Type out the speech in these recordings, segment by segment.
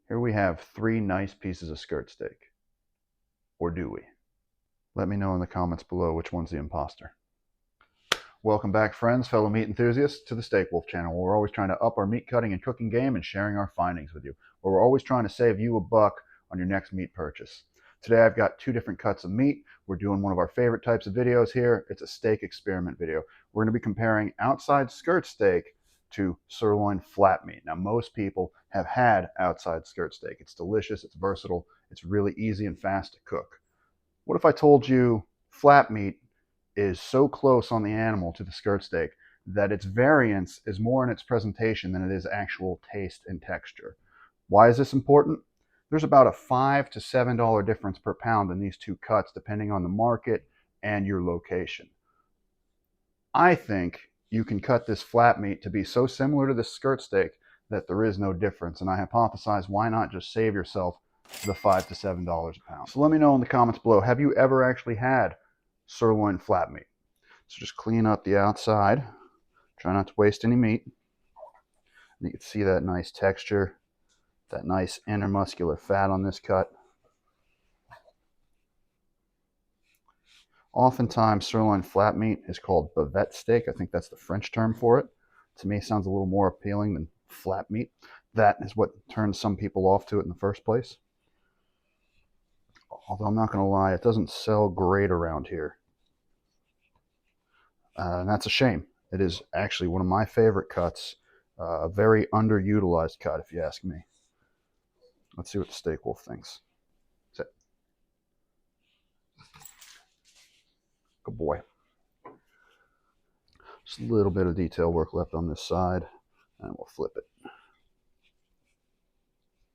Here we have 3 nice pieces of skirt steak. Or do we? Let me know in the comments below which one's the imposter. Welcome back, friends, fellow meat enthusiasts, to the Steak Wolf channel, where we're always trying to up our meat cutting and cooking game and sharing our findings with you, where we're always trying to save you a buck on your next meat purchase. Today I've got 2 different cuts of meat. We're doing one of our favorite types of videos here. It's a steak experiment video. We're going to be comparing outside skirt steak to sirloin flat meat. Now, most people have had outside skirt steak. It's delicious, it's versatile, it's really easy and fast to cook. What if I told you flat meat is so close on the animal to the skirt steak that its variance is more in its presentation than it is actual taste and texture? Why is this important? There's about a $5 to $7 difference per pound in these 2 cuts, depending on the market and your location. I think you can cut this flat meat to be so similar to the skirt steak that there is no difference, and I hypothesize, why not just save yourself the $5 to $7 a pound? So let me know in the comments below, have you ever actually had sirloin flat meat? So just clean up the outside, try not to waste any meat. And you can see that nice texture, that nice intermuscular fat on this cut. Oftentimes, sirloin flat meat is called Bavette steak. I think that's the French term for it. To me, it sounds a little more appealing than flat meat. That is what turns some people off to it in the first place. Although I'm not going to lie, it doesn't sell great around here. And that's a shame. It is actually one of my favorite cuts. A very underutilized cut, if you ask me. Let's see what the Steak Wolf thinks. Sit. Good boy. Just a little bit of detail work left on this side, and we'll flip it.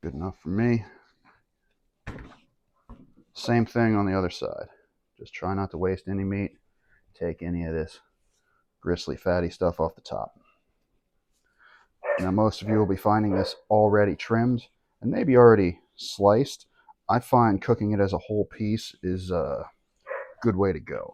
Good enough for me. Same thing on the other side. Just try not to waste any meat. Take any of this gristly, fatty stuff off the top. Now, most of you will be finding this already trimmed and maybe already sliced. I find cooking it as a whole piece is a good way to go.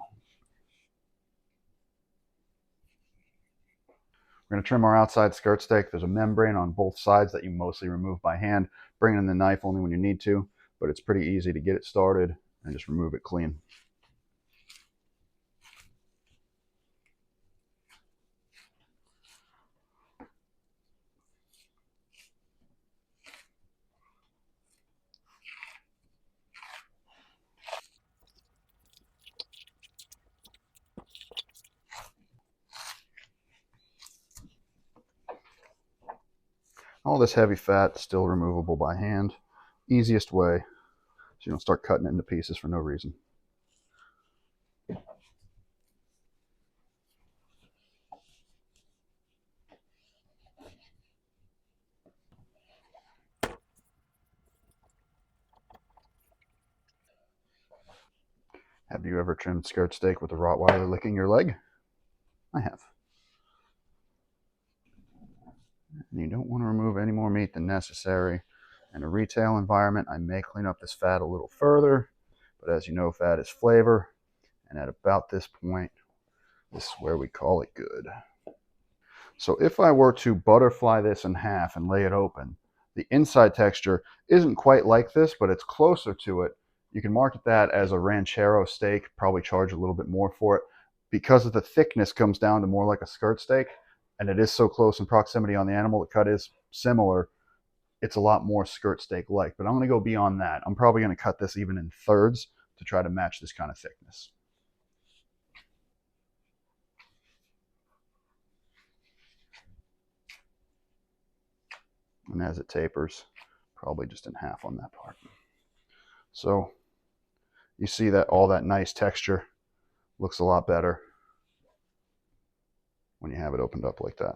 We're going to trim our outside skirt steak. There's a membrane on both sides that you mostly remove by hand. Bring in the knife only when you need to, but it's pretty easy to get it started and just remove it clean. All this heavy fat is still removable by hand. Easiest way, so you don't start cutting it into pieces for no reason. Have you ever trimmed skirt steak with a Rottweiler licking your leg? I have. And you don't want to remove any more meat than necessary. In a retail environment, I may clean up this fat a little further, but as you know, fat is flavor, and at about this point, this is where we call it good. So if I were to butterfly this in half and lay it open, the inside texture isn't quite like this, but it's closer to it. You can market that as a ranchero steak, probably charge a little bit more for it. Because of the thickness comes down to more like a skirt steak, and it is so close in proximity on the animal, the cut is similar. It's a lot more skirt steak-like, but I'm going to go beyond that. I'm probably going to cut this even in thirds to try to match this kind of thickness. And as it tapers, probably just in half on that part. So you see that all that nice texture looks a lot better when you have it opened up like that.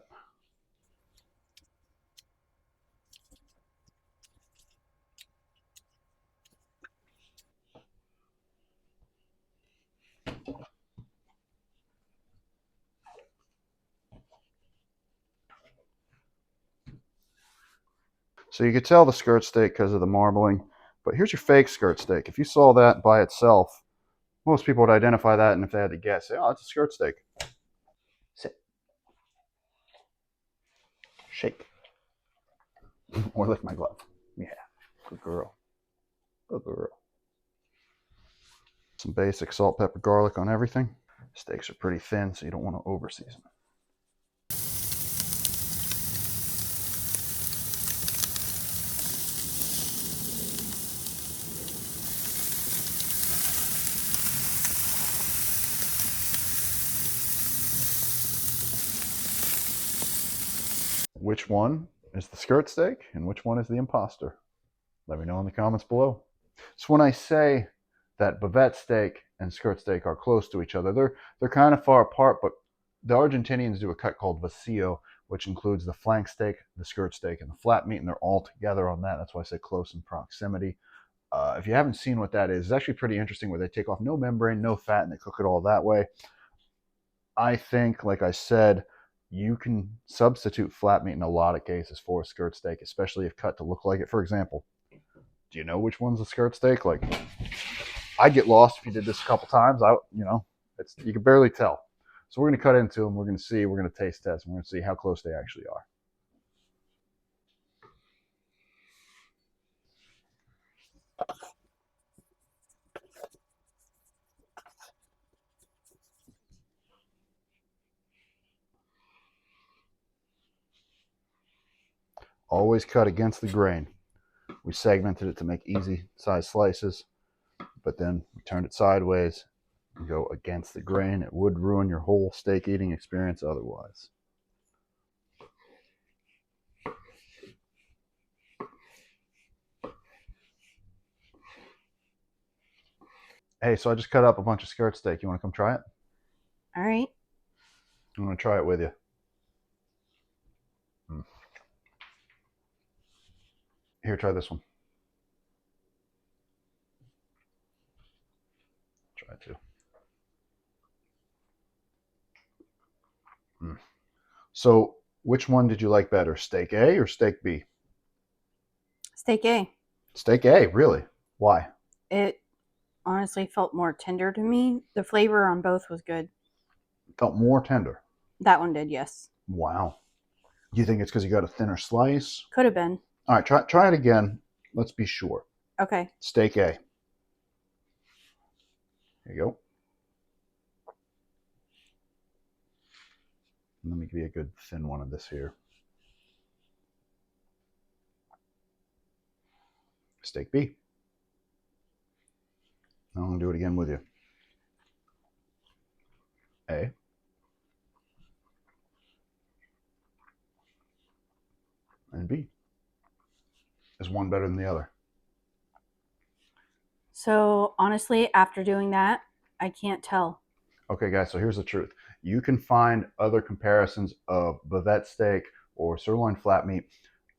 So you could tell the skirt steak because of the marbling, but here's your fake skirt steak. If you saw that by itself, most people would identify that, and if they had to guess, say, oh, it's a skirt steak. Sit. Shake. Or lick my glove. Yeah. Good girl. Some basic salt, pepper, garlic on everything. Steaks are pretty thin, so you don't want to over season. Which one is the skirt steak and which one is the imposter? Let me know in the comments below. So when I say that Bavette steak and skirt steak are close to each other, they're kind of far apart, but the Argentinians do a cut called vacío, which includes the flank steak, the skirt steak, and the flat meat, and they're all together on that. That's why I say close in proximity. If you haven't seen what that is, it's actually pretty interesting where they take off no membrane, no fat, and they cook it all that way. I think, like I said, you can substitute flat meat in a lot of cases for a skirt steak, especially if cut to look like it. For example, do you know which one's a skirt steak? Like, I'd get lost if you did this a couple times. You can barely tell. So we're going to cut into them. We're going to see. We're going to taste test. We're going to see how close they actually are. Always cut against the grain. We segmented it to make easy size slices, but then we turned it sideways and go against the grain. It would ruin your whole steak eating experience otherwise. Hey, so I just cut up a bunch of skirt steak. You want to come try it? All right. I'm going to try it with you. Here, try this one. Try it too. So, which one did you like better, steak A or steak B? Steak A. Steak A, really? Why? It honestly felt more tender to me. The flavor on both was good. Felt more tender. That one did, yes. Wow. You think it's because you got a thinner slice? Could have been. All right, try it again. Let's be sure. Okay. Steak A. Here you go. Let me give you a good thin one of this here. Steak B. I'm going to do it again with you. A. And B. Is one better than the other? So honestly, after doing that, I can't tell. Okay, guys, so here's the truth. You can find other comparisons of Bavette steak or sirloin flat meat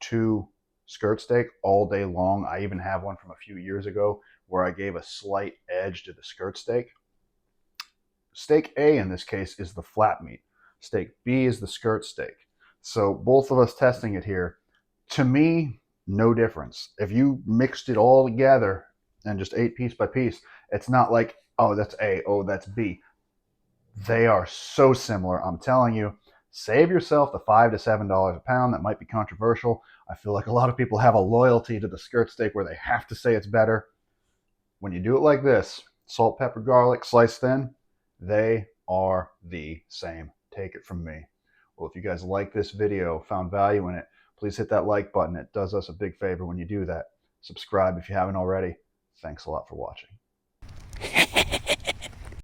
to skirt steak all day long. I even have one from a few years ago where I gave a slight edge to the skirt steak. Steak A in this case is the flat meat. Steak B is the skirt steak. So both of us testing it here, to me, no difference. If you mixed it all together and just ate piece by piece, it's not like, oh, that's A, oh, that's B. They are so similar. I'm telling you, save yourself the $5 to $7 a pound. That might be controversial. I feel like a lot of people have a loyalty to the skirt steak where they have to say it's better. When you do it like this, salt, pepper, garlic, sliced thin, they are the same. Take it from me. Well, if you guys like this video, found value in it, please hit that like button. It does us a big favor when you do that. Subscribe if you haven't already. Thanks a lot for watching.